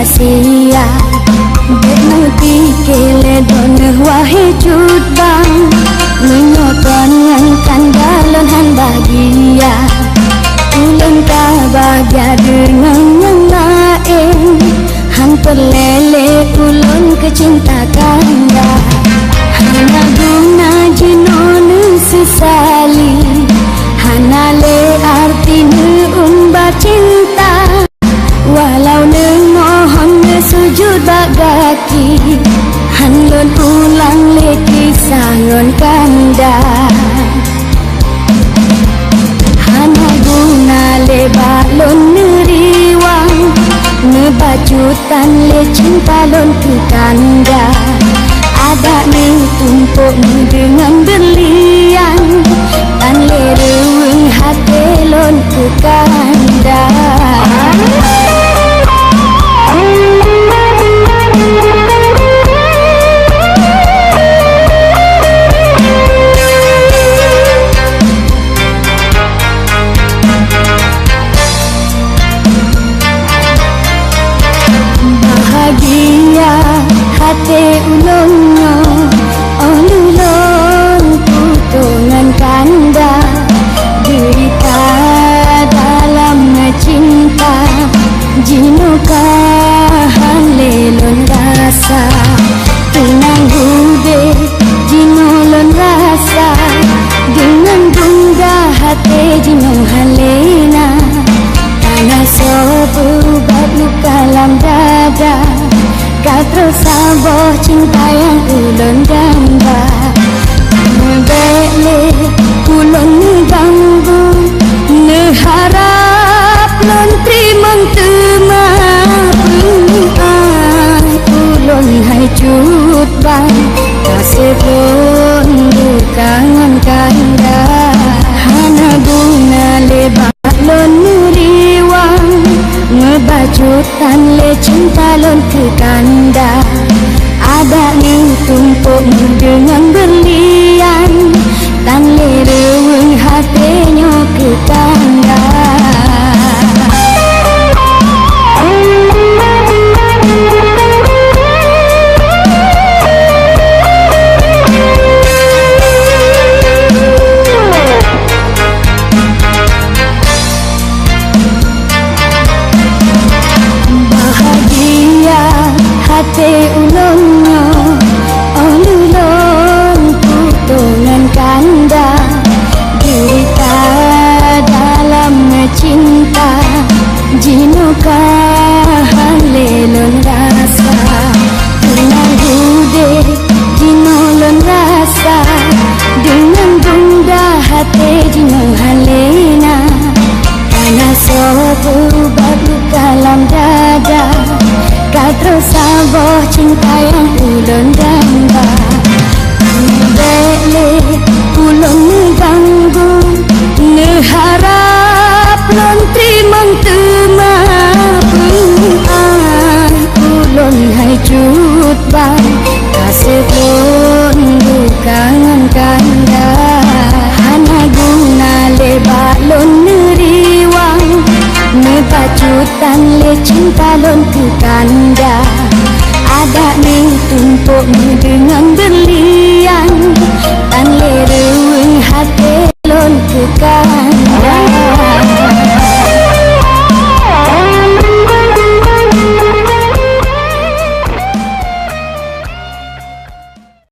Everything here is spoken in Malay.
sia-sia bermuti kele don wahai cut bang menyokan ngangkan galon han bahagia ulun ka bahagia dengan yang lain han terlele ulun kecinta kanda hana guna jinon sesali hana le arti umba cinta walau mohon sujud bagaki hanlon ulang leki sangon kanda hana guna le balon neriwang nebajutan le cinta lon ke kanda ada ni tumpuk dengan berlian tan le reweng hati lon ke kanda bahagia hati ulungnya olulun putungan kanda derita dalam cinta jinuka halelun rasa tenang hude jinulun rasa dengan bungga hati jinung halena tanah sobu luka dalam dada kau tersabar cinta yang ulun damba membele ulun ganggu neharap lon trimang temah ulun hai cut bang kasih pun bukangan kanda hana guna lebat lon riwang ngebajutan le cinta lon ke kanda ada ni tumpuk dengan berlian tan le reweng hatinya ke kanda hati ulungnya olulun putungan kanda derita dalam cinta jinuka halelun rasa tenang hude jinulun rasa dengan bunda hati jinung halena karena sobu baru kalam dada kau tersabar cinta yang ulun damba membele ulun ganggu neharap lon trimang temah ulun hai cut bang kasih pun bukangan kanda hana guna lebat lon neriwang nebajutan le cinta lon ke kanda ada ni tumpuk